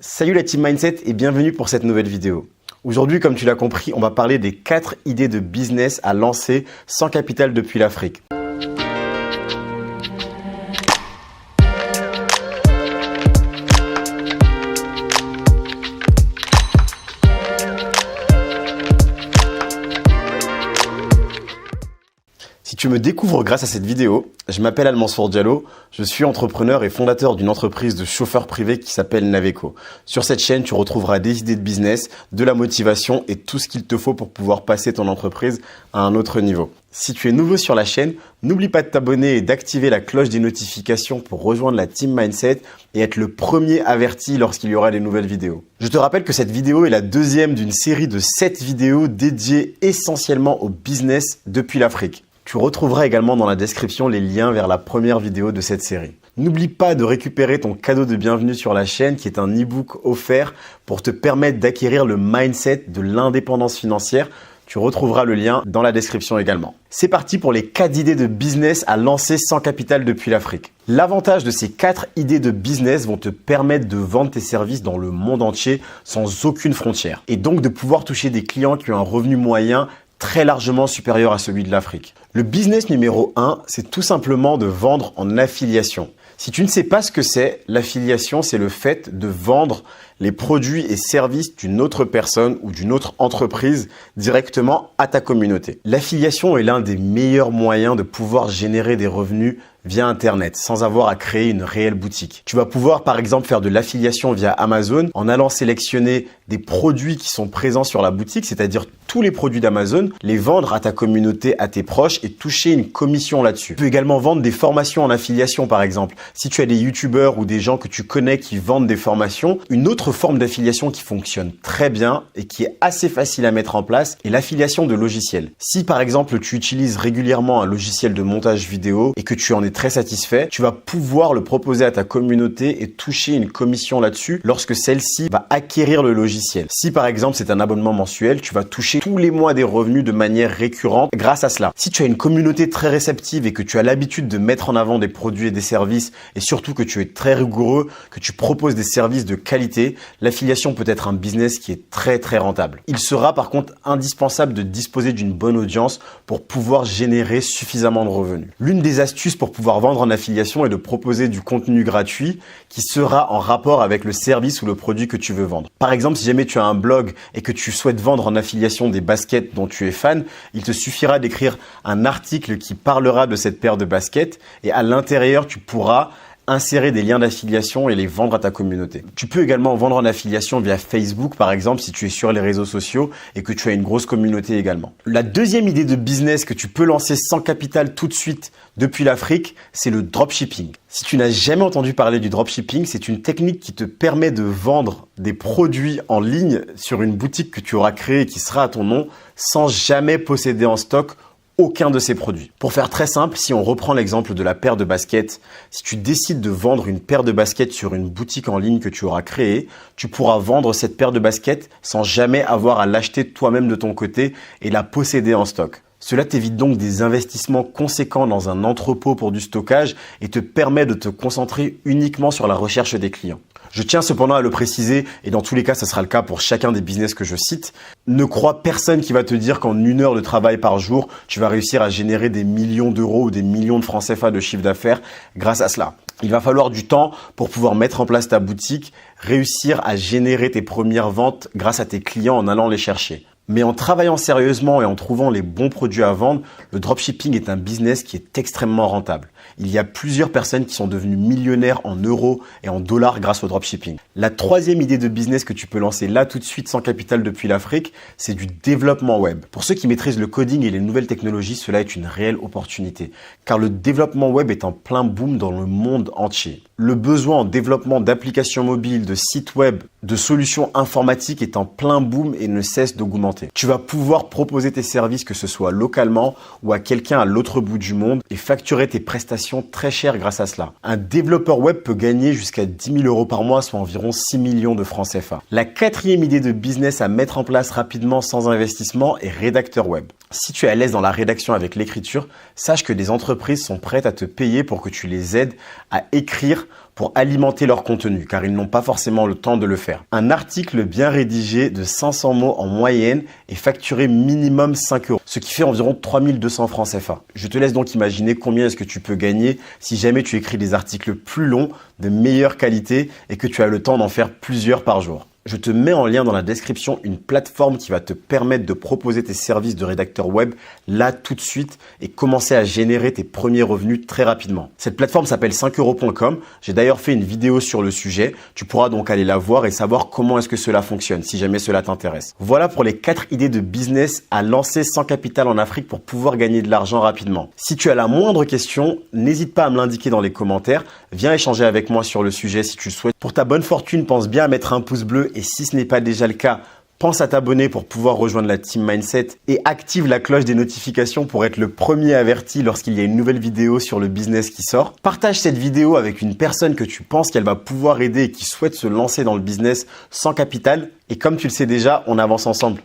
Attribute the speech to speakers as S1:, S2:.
S1: Salut la Team Mindset et bienvenue pour cette nouvelle vidéo. Aujourd'hui, comme tu l'as compris, on va parler des 4 idées de business à lancer sans capital depuis l'Afrique. Si tu me découvres grâce à cette vidéo, je m'appelle Al-Mansour Diallo, je suis entrepreneur et fondateur d'une entreprise de chauffeurs privés qui s'appelle Naveco. Sur cette chaîne, tu retrouveras des idées de business, de la motivation et tout ce qu'il te faut pour pouvoir passer ton entreprise à un autre niveau. Si tu es nouveau sur la chaîne, n'oublie pas de t'abonner et d'activer la cloche des notifications pour rejoindre la Team Mindset et être le premier averti lorsqu'il y aura des nouvelles vidéos. Je te rappelle que cette vidéo est la deuxième d'une série de 7 vidéos dédiées essentiellement au business depuis l'Afrique. Tu retrouveras également dans la description les liens vers la première vidéo de cette série. N'oublie pas de récupérer ton cadeau de bienvenue sur la chaîne qui est un e-book offert pour te permettre d'acquérir le mindset de l'indépendance financière. Tu retrouveras le lien dans la description également. C'est parti pour les 4 idées de business à lancer sans capital depuis l'Afrique. L'avantage de ces 4 idées de business vont te permettre de vendre tes services dans le monde entier sans aucune frontière et donc de pouvoir toucher des clients qui ont un revenu moyen très largement supérieur à celui de l'Afrique. Le business numéro 1, c'est tout simplement de vendre en affiliation. Si tu ne sais pas ce que c'est, l'affiliation, c'est le fait de vendre les produits et services d'une autre personne ou d'une autre entreprise directement à ta communauté. L'affiliation est l'un des meilleurs moyens de pouvoir générer des revenus via Internet sans avoir à créer une réelle boutique. Tu vas pouvoir par exemple faire de l'affiliation via Amazon en allant sélectionner des produits qui sont présents sur la boutique, c'est-à-dire tous les produits d'Amazon, les vendre à ta communauté, à tes proches et toucher une commission là-dessus. Tu peux également vendre des formations en affiliation par exemple. Si tu as des youtubeurs ou des gens que tu connais qui vendent des formations, une autre forme d'affiliation qui fonctionne très bien et qui est assez facile à mettre en place est l'affiliation de logiciels. Si par exemple tu utilises régulièrement un logiciel de montage vidéo et que tu en es très satisfait, tu vas pouvoir le proposer à ta communauté et toucher une commission là-dessus lorsque celle-ci va acquérir le logiciel. Si par exemple c'est un abonnement mensuel, tu vas toucher tous les mois des revenus de manière récurrente grâce à cela. Si tu as une communauté très réceptive et que tu as l'habitude de mettre en avant des produits et des services et surtout que tu es très rigoureux, que tu proposes des services de qualité, l'affiliation peut être un business qui est très rentable. Il sera par contre indispensable de disposer d'une bonne audience pour pouvoir générer suffisamment de revenus. L'une des astuces pour pouvoir vendre en affiliation est de proposer du contenu gratuit qui sera en rapport avec le service ou le produit que tu veux vendre. Par exemple, si jamais tu as un blog et que tu souhaites vendre en affiliation des baskets dont tu es fan, il te suffira d'écrire un article qui parlera de cette paire de baskets et à l'intérieur, tu pourras insérer des liens d'affiliation et les vendre à ta communauté. Tu peux également vendre en affiliation via Facebook par exemple si tu es sur les réseaux sociaux et que tu as une grosse communauté également. La deuxième idée de business que tu peux lancer sans capital tout de suite depuis l'Afrique, c'est le dropshipping. Si tu n'as jamais entendu parler du dropshipping, c'est une technique qui te permet de vendre des produits en ligne sur une boutique que tu auras créée et qui sera à ton nom sans jamais posséder en stock aucun de ces produits. Pour faire très simple, si on reprend l'exemple de la paire de baskets, si tu décides de vendre une paire de baskets sur une boutique en ligne que tu auras créée, tu pourras vendre cette paire de baskets sans jamais avoir à l'acheter toi-même de ton côté et la posséder en stock. Cela t'évite donc des investissements conséquents dans un entrepôt pour du stockage et te permet de te concentrer uniquement sur la recherche des clients. Je tiens cependant à le préciser, et dans tous les cas, ce sera le cas pour chacun des business que je cite. Ne crois personne qui va te dire qu'en 1 heure de travail par jour, tu vas réussir à générer des millions d'euros ou des millions de francs CFA de chiffre d'affaires grâce à cela. Il va falloir du temps pour pouvoir mettre en place ta boutique, réussir à générer tes premières ventes grâce à tes clients en allant les chercher. Mais en travaillant sérieusement et en trouvant les bons produits à vendre, le dropshipping est un business qui est extrêmement rentable. Il y a plusieurs personnes qui sont devenues millionnaires en euros et en dollars grâce au dropshipping. La troisième idée de business que tu peux lancer là tout de suite sans capital depuis l'Afrique, c'est du développement web. Pour ceux qui maîtrisent le coding et les nouvelles technologies, cela est une réelle opportunité. Car le développement web est en plein boom dans le monde entier. Le besoin en développement d'applications mobiles, de sites web, de solutions informatiques est en plein boom et ne cesse d'augmenter. Tu vas pouvoir proposer tes services que ce soit localement ou à quelqu'un à l'autre bout du monde et facturer tes prestations très chères grâce à cela. Un développeur web peut gagner jusqu'à 10 000 € par mois, soit environ 6 millions de francs CFA. La quatrième idée de business à mettre en place rapidement sans investissement est rédacteur web. Si tu es à l'aise dans la rédaction avec l'écriture, sache que des entreprises sont prêtes à te payer pour que tu les aides à écrire pour alimenter leur contenu car ils n'ont pas forcément le temps de le faire. Un article bien rédigé de 500 mots en moyenne est facturé minimum 5 euros, ce qui fait environ 3200 francs CFA. Je te laisse donc imaginer combien est-ce que tu peux gagner si jamais tu écris des articles plus longs, de meilleure qualité et que tu as le temps d'en faire plusieurs par jour. Je te mets en lien dans la description une plateforme qui va te permettre de proposer tes services de rédacteur web là tout de suite et commencer à générer tes premiers revenus très rapidement. Cette plateforme s'appelle 5euros.com. J'ai d'ailleurs fait une vidéo sur le sujet. Tu pourras donc aller la voir et savoir comment est-ce que cela fonctionne si jamais cela t'intéresse. Voilà pour les 4 idées de business à lancer sans capital en Afrique pour pouvoir gagner de l'argent rapidement. Si tu as la moindre question, n'hésite pas à me l'indiquer dans les commentaires. Viens échanger avec moi sur le sujet si tu le souhaites. Pour ta bonne fortune, pense bien à mettre un pouce bleu et si ce n'est pas déjà le cas, pense à t'abonner pour pouvoir rejoindre la Team Mindset et active la cloche des notifications pour être le premier averti lorsqu'il y a une nouvelle vidéo sur le business qui sort. Partage cette vidéo avec une personne que tu penses qu'elle va pouvoir aider et qui souhaite se lancer dans le business sans capital. Et comme tu le sais déjà, on avance ensemble.